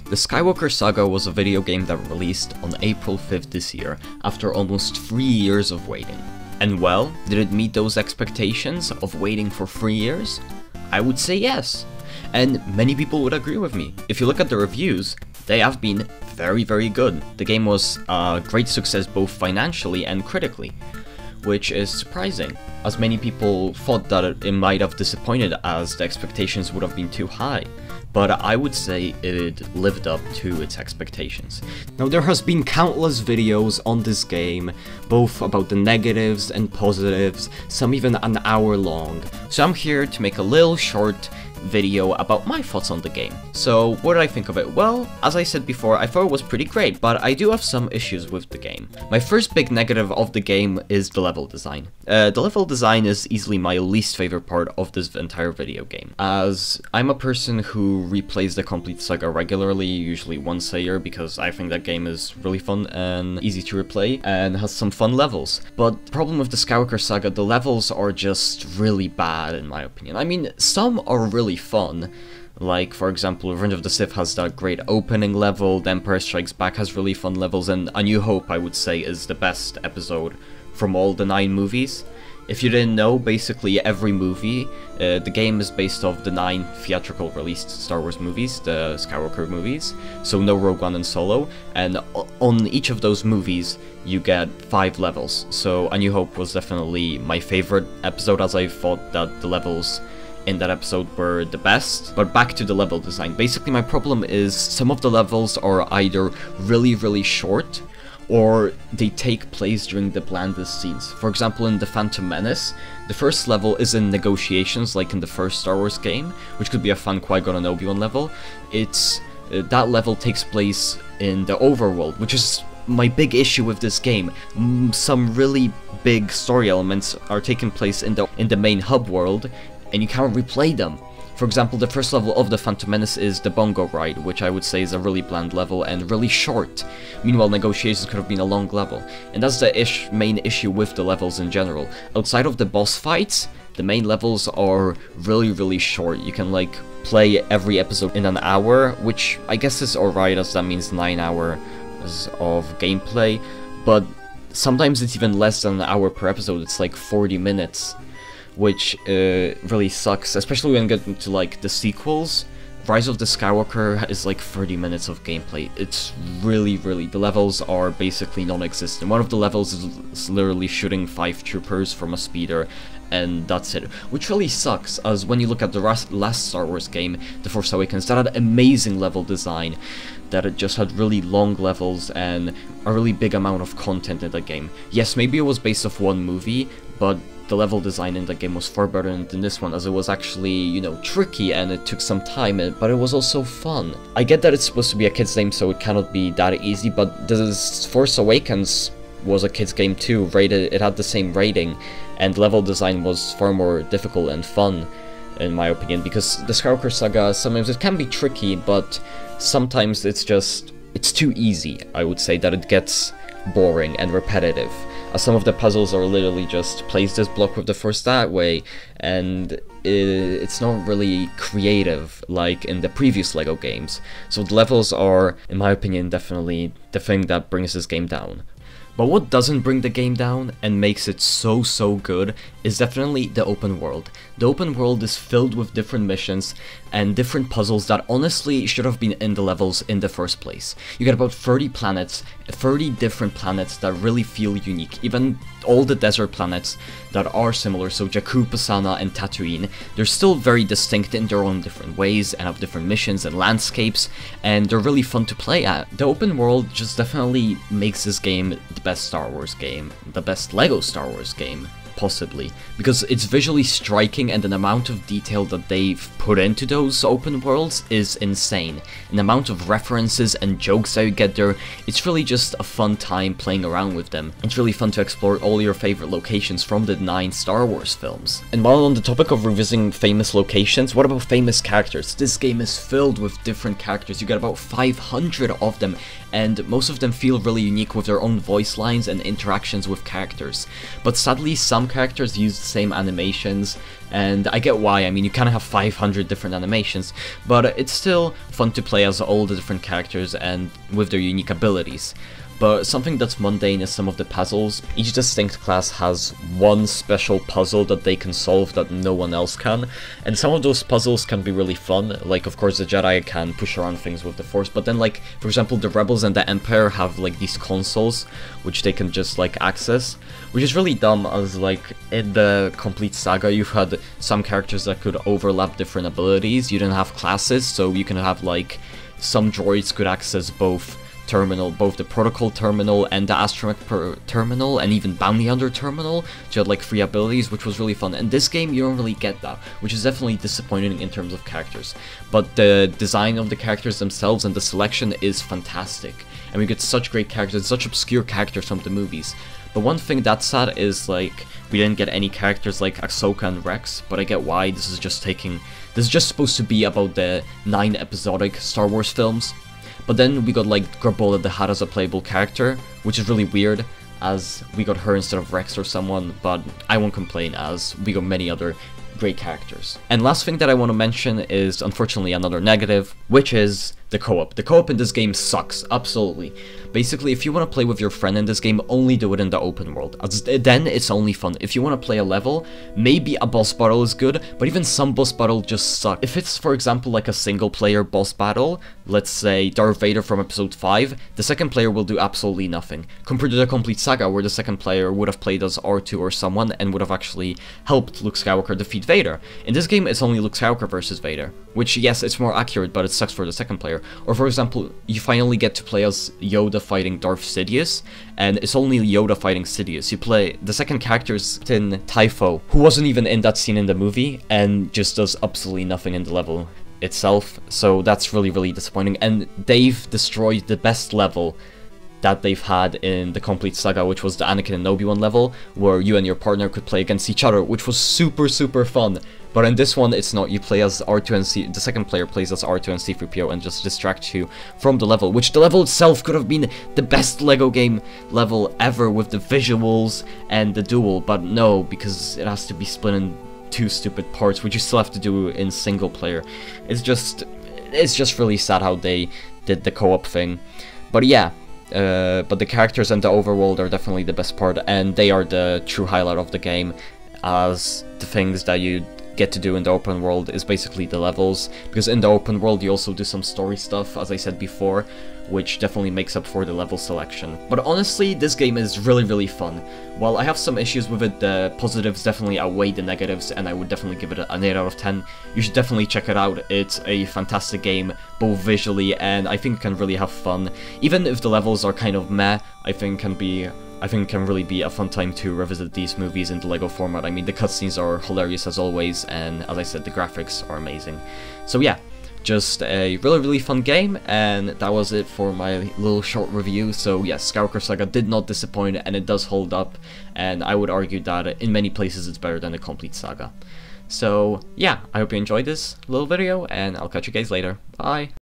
The Skywalker Saga was a video game that released on April 5th this year, after almost 3 years of waiting. And well, did it meet those expectations of waiting for 3 years? I would say yes. And many people would agree with me. If you look at the reviews, they have been very good. The game was a great success both financially and critically, which is surprising, as many people thought that it might have disappointed as the expectations would have been too high. But I would say it lived up to its expectations. Now, there has been countless videos on this game, both about the negatives and positives, some even an hour long. So I'm here to make a little short video about my thoughts on the game. So what did I think of it? Well, as I said before, I thought it was pretty great, but I do have some issues with the game. My first big negative of the game is the level design. The level design is easily my least favorite part of this entire video game, as I'm a person who replays the complete saga regularly, usually once a year, because I think that game is really fun and easy to replay and has some fun levels. But the problem with the Skywalker Saga, the levels are just really bad in my opinion. I mean, some are really fun, like for example Revenge of the Sith has that great opening level, The Empire Strikes Back has really fun levels, and A New Hope, I would say, is the best episode from all the 9 movies. If you didn't know, basically every movie, the game is based off the 9 theatrical released Star Wars movies, the Skywalker movies, so no Rogue One and Solo, and on each of those movies you get 5 levels. So A New Hope was definitely my favorite episode, as I thought that the levels in that episode were the best. But back to the level design. Basically my problem is some of the levels are either really short, or they take place during the blandest scenes. For example, in The Phantom Menace, the first level is in negotiations, like in the first Star Wars game, which could be a fun Qui-Gon and Obi-Wan level. That level takes place in the overworld, which is my big issue with this game. Some really big story elements are taking place in the main hub world, and you can't replay them. For example, the first level of the Phantom Menace is the Bongo Ride, which I would say is a really bland level and really short. Meanwhile, negotiations could have been a long level. And that's the main issue with the levels in general. Outside of the boss fights, the main levels are really short. You can like play every episode in an hour, which I guess is alright, as that means 9 hours of gameplay. But sometimes it's even less than an hour per episode, it's like 40 minutes. Which really sucks, especially when you get into like the sequels. Rise of the Skywalker is like 30 minutes of gameplay. It's really, the levels are basically non-existent. One of the levels is literally shooting 5 troopers from a speeder, and that's it. Which really sucks, as when you look at the last Star Wars game, The Force Awakens, that had amazing level design, that it just had really long levels and a really big amount of content in the game. Yes, maybe it was based off one movie, but the level design in that game was far better than this one, as it was actually, you know, tricky and it took some time, but it was also fun. I get that it's supposed to be a kid's game, so it cannot be that easy, but The Force Awakens was a kid's game too. It had the same rating, and level design was far more difficult and fun, in my opinion, because the Skywalker Saga, sometimes it can be tricky, but sometimes it's too easy, I would say, that it gets boring and repetitive. Some of the puzzles are literally just place this block with the Force that way, and it's not really creative like in the previous LEGO games. So the levels are, in my opinion, definitely the thing that brings this game down. But what doesn't bring the game down and makes it so good is definitely the open world. The open world is filled with different missions and different puzzles that honestly should have been in the levels in the first place. You get about 30 planets, 30 different planets that really feel unique. Even all the desert planets that are similar, so Jakku, Pisana, and Tatooine, they're still very distinct in their own different ways and have different missions and landscapes, and they're really fun to play at. The open world just definitely makes this game the best Star Wars game, the best LEGO Star Wars game, possibly, because it's visually striking, and the amount of detail that they've put into those open worlds is insane. And the amount of references and jokes that you get there, it's really just a fun time playing around with them. It's really fun to explore all your favorite locations from the 9 Star Wars films. And while on the topic of revisiting famous locations, what about famous characters? This game is filled with different characters. You get about 500 of them, and most of them feel really unique with their own voice lines and interactions with characters. But sadly, some characters use the same animations and I get why. I mean, you kind of have 500 different animations, but it's still fun to play as all the different characters and with their unique abilities. But something that's mundane is some of the puzzles. Each distinct class has one special puzzle that they can solve that no one else can, and some of those puzzles can be really fun. Like, of course, the Jedi can push around things with the Force, but then, like, for example, the Rebels and the Empire have, like, these consoles which they can just, like, access, which is really dumb, as, like, in the complete saga, you've had some characters that could overlap different abilities. You didn't have classes, so you can have, like, some droids could access both the protocol terminal and the astromech terminal, and even bounty hunter terminal, to have like free abilities, which was really fun. And this game you don't really get that, which is definitely disappointing in terms of characters, but the design of the characters themselves and the selection is fantastic, and we get such great characters, such obscure characters from the movies. But one thing that's sad is, like, we didn't get any characters like Ahsoka and Rex, but I get why. This is just supposed to be about the 9 episodic Star Wars films. But then we got, like, Grabola the Hutt as a playable character, which is really weird, as we got her instead of Rex or someone, but I won't complain, as we got many other great characters. And last thing that I want to mention is, unfortunately, another negative, which is the co-op. The co-op in this game sucks, absolutely. Basically, if you want to play with your friend in this game, only do it in the open world, as then it's only fun. If you want to play a level, maybe a boss battle is good, but even some boss battle just suck. If it's, for example, like a single player boss battle, let's say Darth Vader from episode 5, the second player will do absolutely nothing, compared to the complete saga, where the second player would have played as R2 or someone and would have actually helped Luke Skywalker defeat Vader. In this game, it's only Luke Skywalker versus Vader, which, yes, it's more accurate, but it sucks for the second player. Or, for example, you finally get to play as Yoda fighting Darth Sidious, and it's only Yoda fighting Sidious. You play the second character's Tin Typho, who wasn't even in that scene in the movie, and just does absolutely nothing in the level itself, so that's really, really disappointing. And they've destroyed the best level that they've had in the complete saga, which was the Anakin and Obi-Wan level, where you and your partner could play against each other, which was super, super fun. But in this one, it's not. You play as R2 and C. The second player plays as R2 and C-3PO and just distracts you from the level, which the level itself could have been the best LEGO game level ever with the visuals and the duel, but no, because it has to be split in 2 stupid parts, which you still have to do in single player. It's just really sad how they did the co-op thing. But yeah. But the characters and the overworld are definitely the best part, and they are the true highlight of the game, as the things that you get to do in the open world is basically the levels, because in the open world you also do some story stuff, as I said before, which definitely makes up for the level selection. But honestly, this game is really, really fun. While I have some issues with it, the positives definitely outweigh the negatives, and I would definitely give it an 8 out of 10. You should definitely check it out. It's a fantastic game, both visually, and I think can really have fun. Even if the levels are kind of meh, I think can really be a fun time to revisit these movies in the LEGO format. I mean, the cutscenes are hilarious as always, and as I said, the graphics are amazing. So yeah, just a really, really fun game, and that was it for my little short review. So yes, Skywalker Saga did not disappoint, and it does hold up, and I would argue that in many places it's better than the complete saga. So yeah, I hope you enjoyed this little video, and I'll catch you guys later. Bye!